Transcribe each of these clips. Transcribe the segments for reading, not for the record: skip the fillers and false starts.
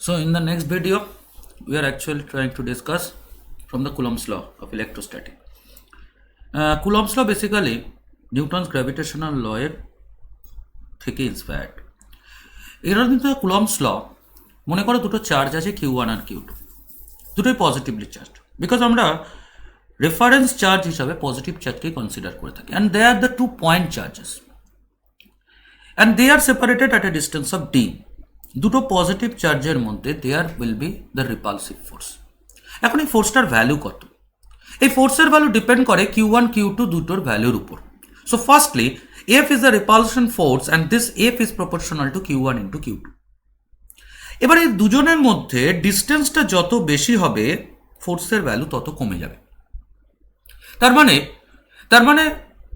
So in the next video, we are actually trying to discuss from the Coulomb's law of electrostatic. Coulomb's law basically Newton's gravitational law এর থেকে inspired. এরা কিন্তু Coulomb's law মনে করো দুটো charge আছে Q1 আর Q2, দুটোই পজিটিভলি চার্জ, বিকজ আমরা রেফারেন্স চার্জ হিসাবে পজিটিভ চার্জকে কনসিডার করে থাকি, and they are the 2 point charges and they are separated at a distance of d। দুটো পজিটিভ চার্জের মধ্যে there will be the repulsive force. এখন এই ফোর্সটার ভ্যালু কত? এই ফোর্সের ভ্যালু ডিপেন্ড করে Q1 Q2 দুটোর ভ্যালুর উপর। So firstly F is the repulsion force and this F is proportional to Q1 into Q2। এবার এই দুজনের মধ্যে ডিস্টেন্সটা যত বেশি হবে ফোর্সের ভ্যালু তত কমে যাবে। তার মানে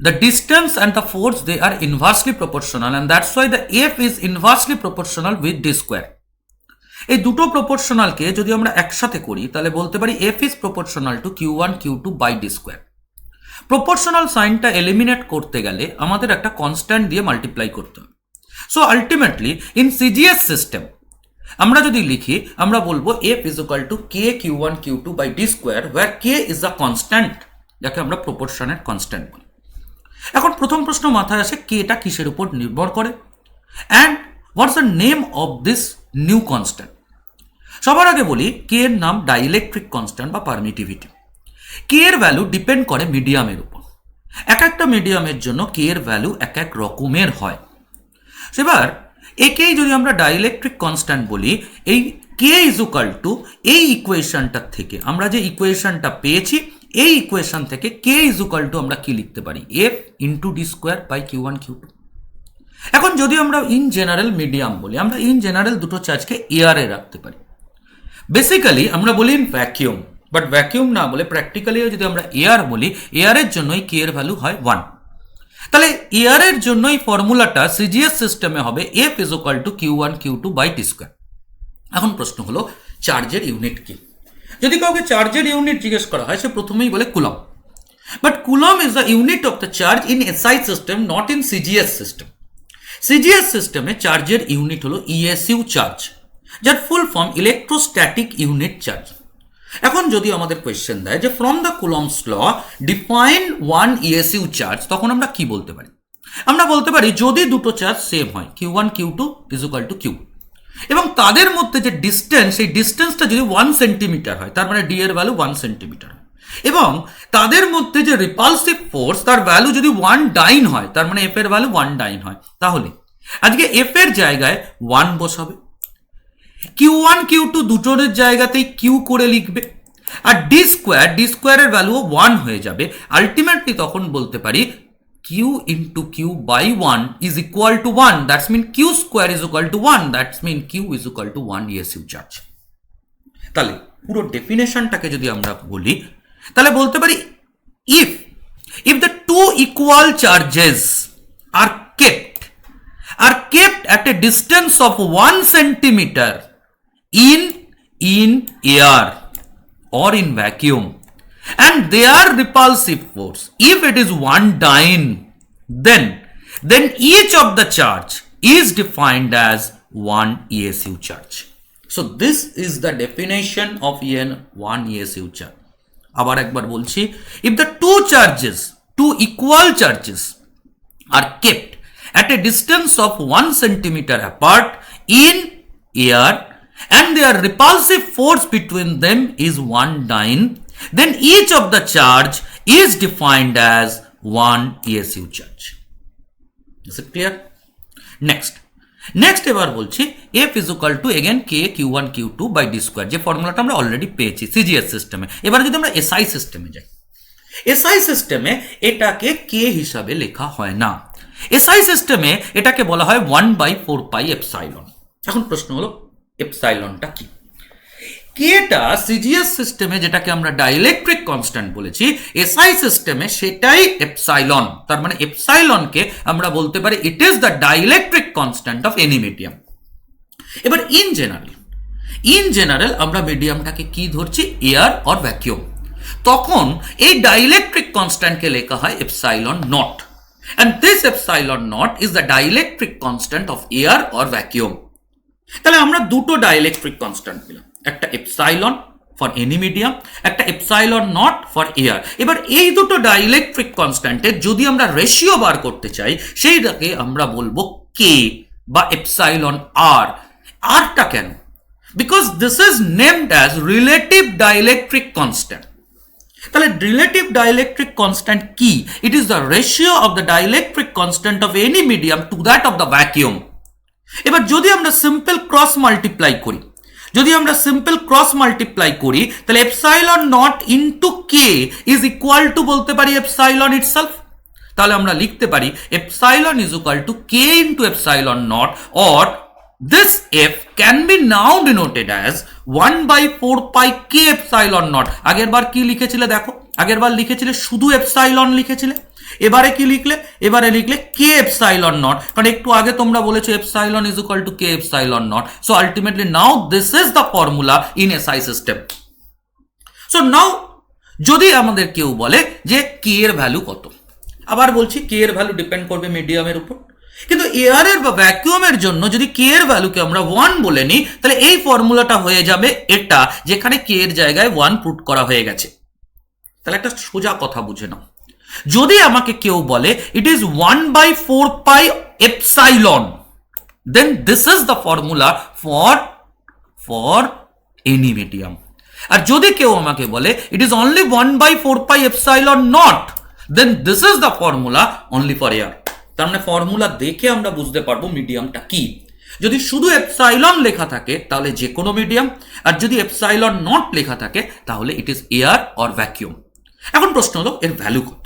the distance and the force, they are inversely proportional, and that's why the F is inversely proportional with d square। এই দুটো প্রপোর্শনালকে যদি আমরা একসাথে করি তাহলে বলতে পারি F is proportional to Q1 Q2 by d square। Proportional সাইনটা এলিমিনেট করতে গেলে আমাদের একটা কনস্ট্যান্ট দিয়ে মাল্টিপ্লাই করতে হবে। So ultimately in CGS system আমরা যদি লিখি আমরা বলবো F is equal to K Q1 Q2 by d square, where K is the constant, যাকে আমরা প্রপোর্শনের কনস্ট্যান্ট বলি। এখন প্রথম প্রশ্ন মাথায় আসে, কেটা কিসের উপর নির্ভর করে and what's the name of this new constant. সবার আগে বলি কে এর নাম ডাইইলেকট্রিক কনস্ট্যান্ট বা পারমিটিভিটি। কে এর ভ্যালু ডিপেন্ড করে মিডিয়ামের উপর। এক একটা মিডিয়ামের জন্য কে এর ভ্যালু এক এক রকমের হয়। এবার একেই যদি আমরা ডাইইলেকট্রিক কনস্ট্যান্ট বলি, এই কে ইজ ইকুয়াল টু এই ইকুয়েশনটার থেকে আমরা যে ইকুয়েশনটা পেয়েছি, এই ইকুয়েশন থেকে কে ইজ ইকুয়াল টু আমরা কি লিখতে পারি, F into D square by Q1 Q2। এখন যদি আমরা ইন জেনারেল মিডিয়াম বলি, আমরা ইন জেনারেল দুটো চার্জকে এয়ারে রাখতে পারি। বেসিক্যালি আমরা বলি ইন ভ্যাকিউম, বাট ভ্যাকিউম না বলে প্র্যাকটিক্যালি যদি আমরা এয়ার বলি, এয়ারের জন্যই কে এর ভ্যালু হয় 1। তাহলে এয়ারের জন্য এই ফর্মুলাটা CGS সিস্টেমে হবে F is equal to Q1 Q2 by T square. এখন প্রশ্ন হলো চার্জের ইউনিট কি? যদি কাউকে চার্জের ইউনিট জিজ্ঞেস করা হয় সে প্রথমেই বলে coulomb, but coulomb is the unit of the charge in SI system, not in CGS system. CGS সিস্টেমে চার্জের ইউনিট হলো ESU চার্জ, যার full form electrostatic unit charge. এখন যদি আমাদের কোয়েশ্চেন দেয় যে from the Coulomb's law define one ESU charge, তখন আমরা কি বলতে পারি? আমরা বলতে পারি যদি দুটো চার্জ সেম হয় Q1 Q2 is equal two Q, এবং তাদের মধ্যে যে ডিস্টেন্স, সেই ডিস্টেন্সটা যদি 1 সেন্টিমিটার হয়, তার মানে ডি এর ভ্যালু 1 সেন্টিমিটার হয়, এবং তাদের মধ্যে যে রিপালসিভ ফোর্স তার ভ্যালু যদি 1 ডাইন হয়, তার মানে এফ এর ভ্যালু 1 ডাইন হয়, তাহলে আজকে এফ এর জায়গায় 1 বসাবে, Q1 Q2 দুটোর জায়গাতেই Q করে লিখবে, আর ডি স্কোয়ারের ভ্যালুও 1 হয়ে যাবে। আলটিমেটলি তখন বলতে পারি Q into Q by 1 is equal to 1. That's mean Q square is equal to 1. That's mean Q is equal to 1 ESU charge. তাহলে পুরো ডেফিনেশনটাকে যদি আমরা বলি তাহলে বলতে পারি if the two equal charges are kept at a distance of 1 centimeter in air or in vacuum, and their repulsive force, if it is 1 dyne, then each of the charge is defined as 1 ESU charge. So this is the definition of 1 ESU charge. আবার একবার বলছি, if the two equal charges are kept at a distance of 1 centimeter apart in air and their repulsive force between them is 1 dyne, then each of the charge is defined as 1 ESU charge. Is it clear? Next এবার বলছি F is equal to again K Q1 Q2 by d square, যে ফর্মুলাটা আমরা already পেয়েছি CGS সিস্টেমে। এবার যদি আমরা SI সিস্টেমে যাই, SI সিস্টেমে এটাকে K হিসাবে লেখা হয় না। SI সিস্টেমে এটাকে বলা হয় 1/4 পাই এপসাইলন। এখন প্রশ্ন হলো এপসাইলনটা কি? কেটা CGS সিস্টেমে যেটাকে আমরা ডাইইলেকট্রিক কনস্ট্যান্ট বলেছি, SI সিস্টেমে সেটাই এপসাইলন। তার মানে এপসাইলনকে আমরা বলতে পারি it is the dielectric constant of any medium. এবার ইন জেনারেল আমরা মিডিয়ামটাকে কি ধরছি, এয়ার অর ভ্যাকিউম, তখন এই ডাইইলেকট্রিক কনস্ট্যান্টকে লেখা হয় epsilon not, and this epsilon naught is the dielectric constant of air or vacuum. তাহলে আমরা দুটো ডাইইলেকট্রিক কনস্ট্যান্ট পেলাম, একটা এপসাইলন ফর এনি মিডিয়াম, একটা এপসাইলন নট ফর এয়ার। এবার এই দুটো ডাইইলেকট্রিক কনস্ট্যান্টের যদি আমরা রেশিও বার করতে চাই, সেইটাকে আমরা বলবো কে বা এপসাইলন আর। আরটা কেন? Because this is named as relative dielectric constant. তাহলে রিলেটিভ ডাইইলেকট্রিক কনস্ট্যান্ট কি? It is the ratio of the dielectric constant of any medium to that of the vacuum. এবার যদি আমরা সিম্পল ক্রস মাল্টিপ্লাই করি, তাহলে epsilon not into K is equal two বলতে পারি epsilon itself. তাহলে আমরা লিখতে পারি epsilon is equal two K into epsilon not, or this f can be now denoted as 1/4 pi k epsilon naught। আগের বার কি লিখেছিলে দেখো, আগের বার লিখেছিলে শুধু এপসাইলন লিখেছিলে, এবারে কি লিখলে? এবারে লিখলে কে এপসাইলন নট, কারণ একটু আগে তোমরা বলেছো epsilon is equal two K epsilon not. So ultimately now this is the formula in SI system. So now যদি আমাদের কেউ বলে যে কে এর ভ্যালু কত, আবার বলছি কে এর ভ্যালু ডিপেন্ড করবে মিডিয়ামের উপর, কিন্তু এয়ারের বা ভ্যাকুয়ামের জন্য যদি কে এর ভ্যালুকে আমরা 1 বলে নিই, তাহলে এই ফর্মুলাটা হয়ে যাবে এটা, যেখানে কে এর জায়গায় 1 পুট করা হয়ে গেছে। তাহলে একটা সোজা কথা বুঝে নাও, যদি আমাকে কেউ বলে it is 1/4 pi epsilon, then this is the formula for any medium. আর যদি কেউ আমাকে বলে it is only 1/4 pi epsilon nought, then this is the formula only for air. তার মানে ফর্মুলা দেখে আমরা বুঝতে পারবো মিডিয়ামটা কি। যদি শুধু এপসাইলন লেখা থাকে তাহলে যে কোনো মিডিয়াম, আর যদি এপসাইলন নট লেখা থাকে তাহলে it is air or vacuum. এখন প্রশ্ন হলো এর ভ্যালু কত?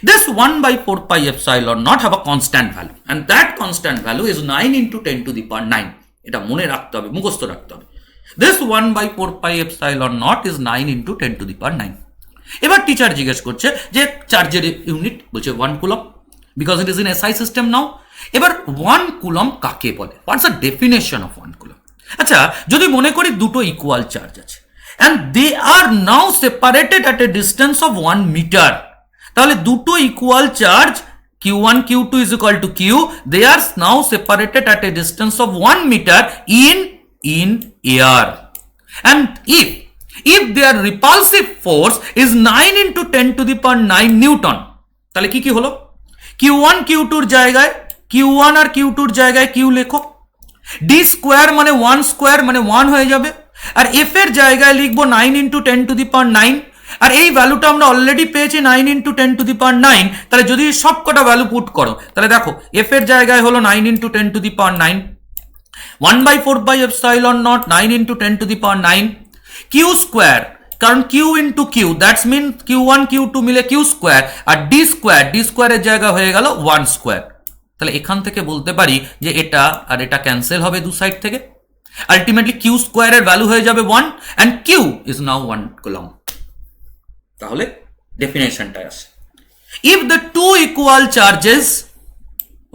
This 1/4 pi epsilon not have a constant value, and that constant value is 9 into 10 to the power 9. এটা মনে রাখতে হবে, মুখস্থ রাখতে হবে। This 1/4 pi epsilon not is 9 into 10 to the power 9. এবার টিচার জিজ্ঞেস করছে যে চার্জের ইউনিট, বলছে 1 coulomb, because it is in SI system now. এবার 1 কুলম্ব কাকে বলে? What's the definition of 1 coulomb? আচ্ছা, যদি মনে করি দুটো ইকুয়াল চার্জ আছে and they are now separated at a distance of 1 meter, তাহলে দুটো equal charge Q1 Q2 is equal to Q, they are now separated at a distance of 1 meter in air, and if their repulsive force is 9 into 10 to the power 9 Newton, তাহলে কি হলো? Q1 Q2 এর জায়গায় Q1 আর Q2 এর জায়গায় Q লেখো, D square মানে 1 স্কোয়ার মানে 1 হয়ে যাবে, আর F এর জায়গায় লিখবো 9 into 10 to the power 9, আর এই ভ্যালুটা আমরা অলরেডি পেয়েছি 9 into 10 to the power 9। তাহলে যদি সব কটা ভ্যালু পুট করো, তাহলে দেখো F এর জায়গায় হলো 9 into 10 to the power 9, 1/4 by epsilon naught 9 into 10 to the power 9, Q square, কারণ Q into Q, that's mean Q1 Q2 মিলে Q স্কোয়ার, আর D স্কোয়ারের জায়গা হয়ে গেল 1 স্কোয়ার। তাহলে এখান থেকে বলতে পারি যে এটা আর এটা ক্যান্সেল হবে দু সাইড থেকে, আলটিমেটলি Q স্কোয়ারের ভ্যালু হয়ে যাবে 1 and Q is now 1 coulomb. তাহলে ডেফিনেশনটা আছে, if the two equal charges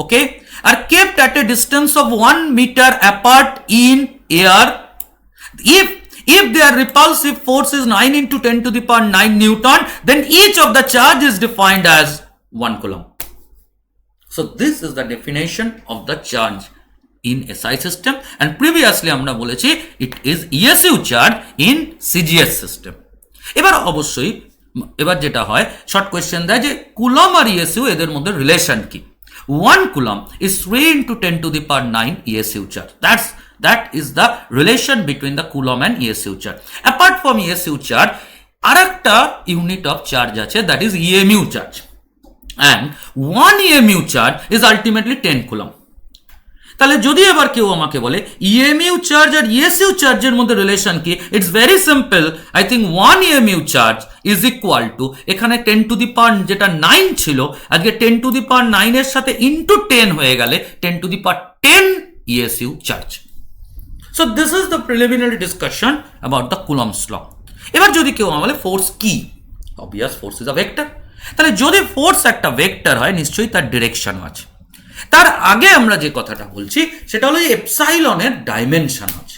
okay are kept at a distance of 1 meter apart in air, if their repulsive force is 9 into 10 to the power 9 Newton, then each of the charge is defined as 1 coulomb. So this is the definition of the charge in SI system, and previously আমরা বলেছি it is ESU charge in CGS system. এবার অবশ্যই এবার যেটা হয় short question দেয় যে coulomb আর ESU এদের মধ্যে রিলেশন কি? 1 coulomb is 3 into 10 to the power 9 ESU charge. That is the relation between the coulomb and ESU charge. Apart from ESU charge, আরেকটা ইউনিট অফ চার্জ আছে, that is EMU charge, and 1 EMU charge is ultimately 10 coulomb. তাহলে যদি এবার কেউ আমাকে বলে EMU charge আর ESU চার্জের মধ্যে রিলেশন কি, it's very simple. I think 1 EMU charge is equal two, এখানে 10 টু দি পাওয়ার যেটা 9 ছিল, আজকে 10 টু দি পাওয়ার 9 এর সাথে ইনটু 10 হয়ে গেলে 10 to the power 10 ESU charge. So this is the preliminary discussion about the Coulomb's law. এবার যদি কেউ বলে ফোর্স কি, obvious force is a vector. তাহলে যদি ফোর্স একটা ভেক্টর হয় নিশ্চয়ই তার ডিরেকশন আছে। তার আগে আমরা যে কথাটা বলছি সেটা হলো এপসাইলনের ডাইমেনশন আছে।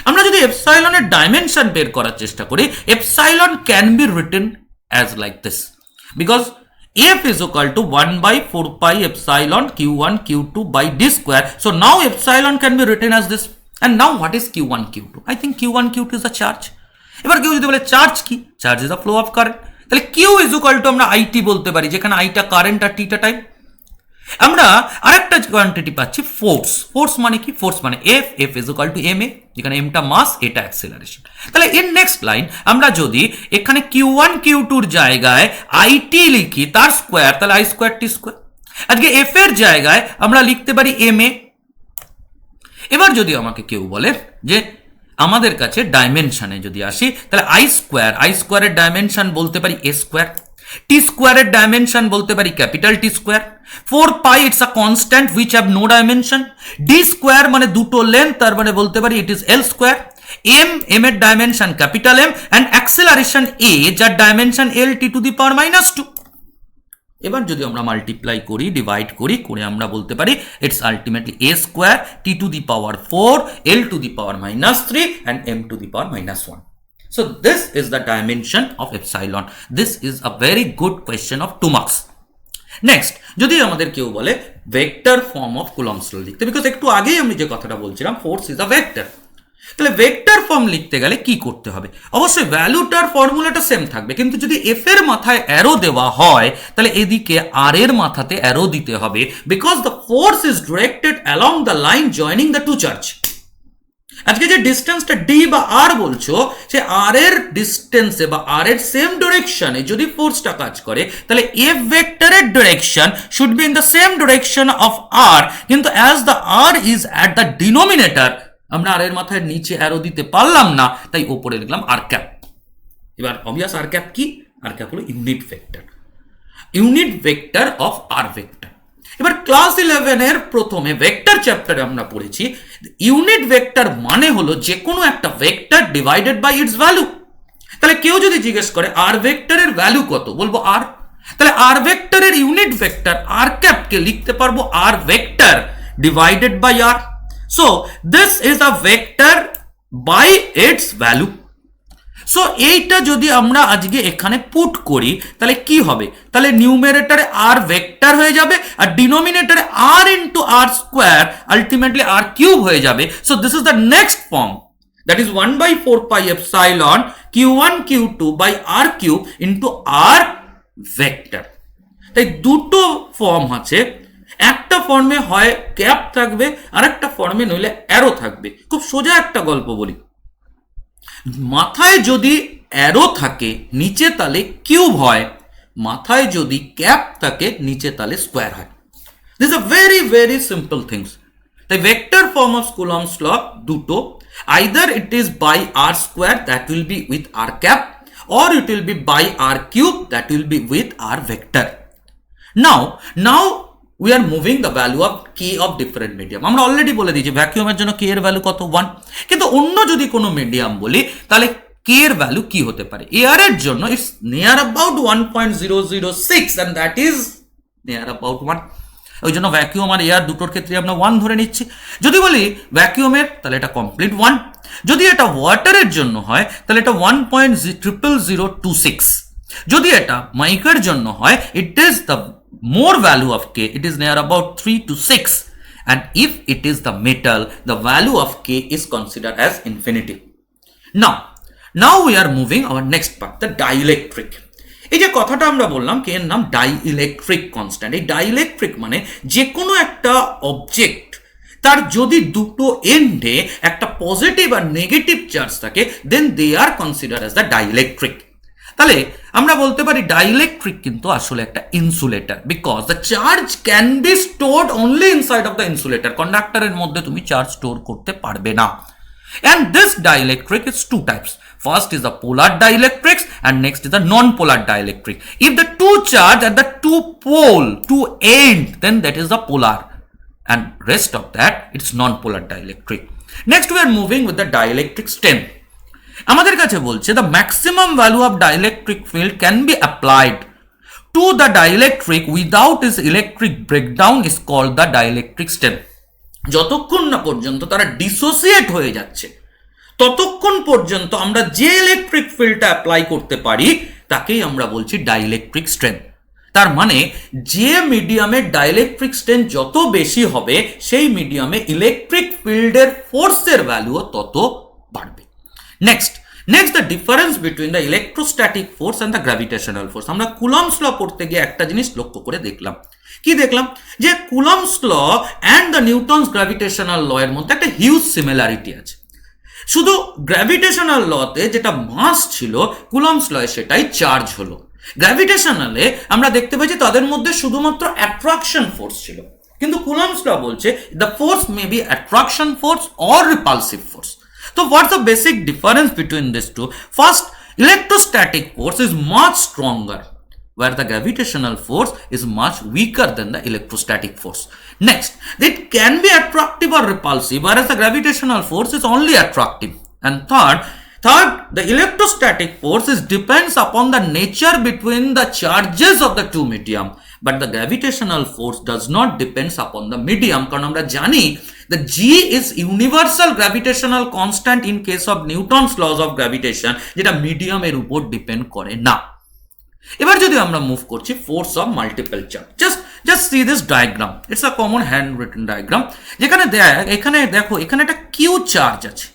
আমরা যদি এপসাইলনের ডাইমেনশন বের করার চেষ্টা করি, epsilon can be written as like this, because F is equal to 1/4 pi epsilon Q1 Q2 by D square. So now epsilon can be written as this. And now what is Q1, Q2? I think Q1, Q2 is the charge. এবার কেউ যদি বলে charge কি, charge is the flow of current, তাহলে Q is equal two আমরা IT বলতে পারি, যেখানে আইটা কারেন্ট আর টিটা টাইম। আমরা আরেকটা কোয়ান্টিটি পাচ্ছি ফোর্স। ফোর্স মানে কি? ফোর্স মানে F, F is equal to M A, যেখানে এমটা মাস, এটা অ্যাক্সেলারেশন। তাহলে এর নেক্সট লাইন আমরা যদি এখানে Q1, Q2 এর জায়গায় আইটি লিখি তার স্কোয়ার, তাহলে আই স্কোয়ার টি স্কোয়ার। আজকে এফ এর জায়গায় আমরা লিখতে পারি এম এ। এবার যদি আমাকে কেউ বলে যে আমাদের কাছে ডাইমেনশনে যদি আসি, তাহলে আই স্কোয়ারের ডাইমেনশন বলতে পারি এ স্কোয়ার, টি স্কোয়ারের ডাইমেনশন বলতে পারি capital T square, 4 pi it's a constant which have no dimension, D square মানে দুটো লেন্থ, তার মানে বলতে পারি it is L square, M এর dimension capital M, and acceleration A যার ডাইমেনশন এল টি টু দি পাওয়ার -2। এবার যদি আমরা মাল্টিপ্লাই করি, ডিভাইড করি, করে আমরা বলতে পারি it's ultimately A square T two the power 4 L two the power -3 and m to the power -1. So this is the dimension of epsilon. This is a very good question of 2 marks. Next, যদি আমাদের কেউ বলে vector form of Coulomb's law লিখতে, because একটু আগেই আমি যে কথাটা বলছিলাম ফোর্স ইজ আ ভেক্টর, তাহলে ভেক্টর ফর্ম লিখতে গেলে কি করতে হবে? অবশ্যই ভ্যালুটার ফর্মুলাটা সেম থাকবে, কিন্তু যদি এফ এর মাথায় অ্যারো দেওয়া হয় তাহলে এদিকে আর এর মাথাতে অ্যারো দিতে হবে, because the force is directed along the line joining the two charge. আজকে যে ডিস্টেন্সটা ডি বা আর বলছো, সে আর এর ডিস্টেন্সে বা আর এর সেম ডিরেকশনে যদি ফোর্সটা কাজ করে, তাহলে এফ ভেক্টরের direction should be in the same direction of R, কিন্তু as the R is at the denominator, আমরা আর এর মাথায় নিচে অ্যারো দিতে পারলাম না, তাই ওপরে লিখলাম আর ক্যাপ। এবার অবভিয়াস আর ক্যাপ কি? আর ক্যাপ হলো unit vector of R vector. এবার ক্লাস 11 এর প্রথমে ভেক্টর চ্যাপ্টারে আমরা পড়েছি ইউনিট ভেক্টর মানে হলো যে কোনো একটা vector divided by its value. তাহলে কেউ যদি জিজ্ঞেস করে আর ভেক্টরের ভ্যালু কত, বলবো আর। তাহলে আর ভেক্টরের ইউনিট ভেক্টর আর ক্যাপকে লিখতে পারবো R vector divided by R. So this is a vector by its value. So এইটা যদি আমরা আজকে এখানে পুট করি তাহলে কি হবে? তাহলে নিউমারেটরে আর ভেক্টর হয়ে যাবে আর ডিনোমিনেটরে আর ইন্টু আর স্কোয়ার, আলটিমেটলি আর কিউব হয়ে যাবে। So this is the next form, that is 1/4 pi epsilon q1 q2 by r cube into r vector. তাই দুটো ফর্ম আছে, একটা ফর্মে হয় ক্যাপ থাকবে আর একটা ফর্মে নইলে অ্যারো থাকবে। খুব সোজা একটা গল্প বলি, মাথায় যদি অ্যারো থাকে নিচে তালে কিউব হয়, মাথায় যদি ক্যাপ থাকে নিচে তালে স্কোয়ার হয়। This are very very simple things. তাই vector form of Coulomb's law দুটো, either it is by R square that will be with R cap, or it will be by r cube that will be with r vector. Now we are moving the value of k of different medium. আমরা already বলে দিয়েছি ভ্যাকুয়ামের জন্য k এর value কত 1, কিন্তু অন্য যদি কোনো মিডিয়াম বলি তাহলে k এর ভ্যালু কি হতে পারে? এয়ার এর জন্য it's near about 1.006 and that is near about 1। ওই জন্য ভ্যাকুয়াম আর এয়ার দুটোর ক্ষেত্রে আমরা 1 ধরে নিচ্ছি। যদি বলি ভ্যাকুয়ামের তাহলে এটা কমপ্লিট 1, যদি এটা ওয়াটারের জন্য হয় তাহলে এটা 1.00026, যদি এটা মাইকের জন্য হয় it is the more value of k, it is near about 3 to 6, and if it is the metal the value of k is considered as infinity. Now we are moving our next part, the dielectric. এই যে কথাটা আমরা বললাম কে এর নাম dielectric constant. এই dielectric মানে যে কোনো একটা অবজেক্ট তার যদি দুটো এন্ডে একটা পজিটিভ আর নেগেটিভ চার্জ থাকে then they are consider as the dielectric. তাহলে আমরা বলতে পারি ডাইইলেকট্রিক কিন্তু আসলে একটা insulator, because the charge can be stored only inside of the insulator. কন্ডাক্টরের মধ্যে তুমি চার্জ স্টোর করতে পারবে না। And this dielectric is two types. First is the polar dielectrics and next is the non-polar dielectric. If the two charge at the two end, then that is the polar, and rest of that it's non-polar dielectric. Next we are moving with the dielectric strength. আমাদের কাছে বলছে the maximum value of dielectric field can be applied to the dielectric without its electric breakdown is called the dielectric strength. যতক্ষণ না পর্যন্ত তারা dissociate হয়ে যাচ্ছে ততক্ষণ পর্যন্ত আমরা যে ইলেকট্রিক ফিল্ডটা অ্যাপ্লাই করতে পারি তাকেই আমরা বলছি ডাইইলেকট্রিক স্ট্রেংথ। তার মানে যে মিডিয়ামে ডাইলেকট্রিক স্ট্রেংথ যত বেশি হবে সেই মিডিয়ামে ইলেকট্রিক ফিল্ডের ফোর্সের ভ্যালুও তত বাড়বে। Next the difference between the electrostatic force and the gravitational force। আমরা কুলম্বস ল পড়তে গিয়ে একটা জিনিস লক্ষ্য করে দেখলাম, কি দেখলাম, যে Coulomb's law and the Newton's gravitational law এর মধ্যে একটা হিউজ সিমিলারিটি আছে। শুধু গ্র্যাভিটেশনাল লতে যেটা মাস ছিল, কুলম্বস লয়ে সেটাই চার্জ হলো। গ্র্যাভিটেশনালে আমরা দেখতে পাচ্ছি তাদের মধ্যে শুধুমাত্র অ্যাট্রাকশন ফোর্স ছিল, কিন্তু কুলম্বস ল বলছে the force may be attraction force or repulsive force. So what's the basic difference between these two? First, electrostatic force is much stronger, where the gravitational force is much weaker than the electrostatic force. Next, it can be attractive or repulsive, whereas the gravitational force is only attractive. And third, the electrostatic force depends upon the nature between the charges of the two medium, but the gravitational force does not depend upon the medium, কারণ আমরা জানি the G is universal gravitational constant in case of Newton's laws of gravitation, যেটা medium এর উপর depend করে না। এবার যদি আমরা মুভ করছি force of multiple charge, just see this diagram, it's a common hand written diagram, যেখানে এখানে দেখো এখানে একটা কিউ চার্জ আছে,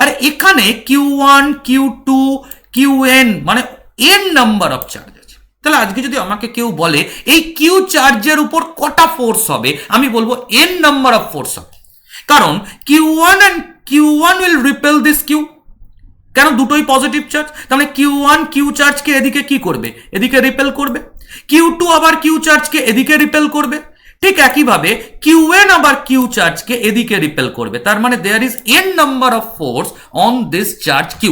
আর এখানে Q1 Q2 Qn মানে n নাম্বার অফ চার্জ আছে। তাহলে আজকে যদি আমাকে কেউ বলে এই কিউ চার্জের উপর কটা ফোর্স হবে, আমি বলবো n নাম্বার অফ ফোর্স হবে, কারণ Q1 and Q1 will repel this Q, কেন দুটোই পজিটিভ চার্জ, তাহলে Q1 Q চার্জকে এদিকে কি করবে, এদিকে রিপেল করবে, Q2 আবার Q চার্জকে এদিকে রিপেল করবে, ঠিক একইভাবে Qn আবার Q চার্জকে এদিকে রিপেল করবে। তার মানে there is n number of force on this charge Q।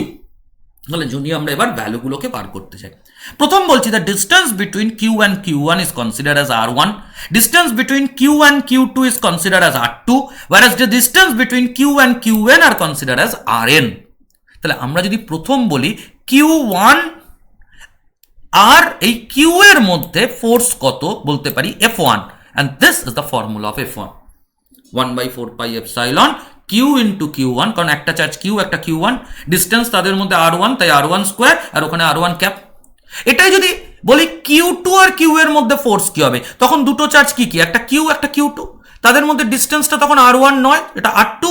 তাহলে যদি আমরা এবার ভ্যালুগুলোকে বার করতে চাই, প্রথম বলছি the distance between Q and Q1 is considered as R1, distance between Q and Q2 is considered as R2, whereas the distance between Q and Qn are considered as Rn। তাহলে আমরা যদি প্রথম বলি Q1 আর এই Q এর মধ্যে force কত বলতে পারি F1, and this is the formula of F1, 1/4 pi epsilon Q into Q1, কারণ একটা চার্জ Q একটা Q1, ডিস্টেন্স তাদের মধ্যে R1, তাই R1 স্কোয়ার আর ওখানে R1 ক্যাপ। এটাই যদি বলি Q2 আর Q এর মধ্যে ফোর্স কি হবে, তখন দুটো চার্জ কি একটা Q একটা Q2, তাদের মধ্যে ডিস্টেন্সটা তখন R1 নয়, এটা R2,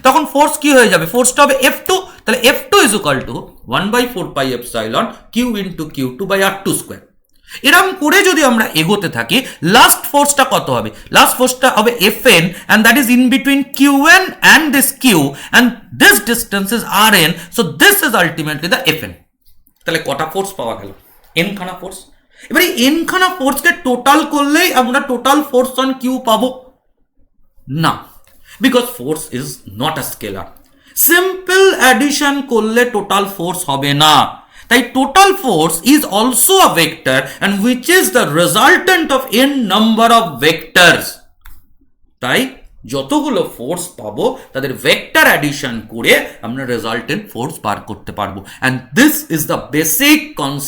তখন ফোর্স কি হয়ে যাবে, ফোর্সটা হবে F2। তাহলে F2 is equal to 1/4 pi epsilon Q into Q2 by R2 square. এরকম করে যদি আমরা এগোতে থাকি, লাস্ট ফোর্সটা কত হবে, লাস্ট ফোর্সটা হবে Fn, and that is in between Qn and this Q, and this distance is Rn, so this is ultimately the Fn। তাহলে কটা ফোর্স পাওয়া গেল, n খানা ফোর্স। এবারে n খানা ফোর্সকে টোটাল করলেই আমরা টোটাল ফোর্স অন Q পাবো না, because force is not a scalar. Simple addition করলে টোটাল ফোর্স হবে না, তাই total force is also a vector, and which is the resultant of n number of vectors। তাই যতগুলো ফোর্স পাবো তাদের ভেক্টর অ্যাডিশন করে আমরা রেজাল্টেন্ট ফোর্স বার করতে পারবো, and this is the basic concept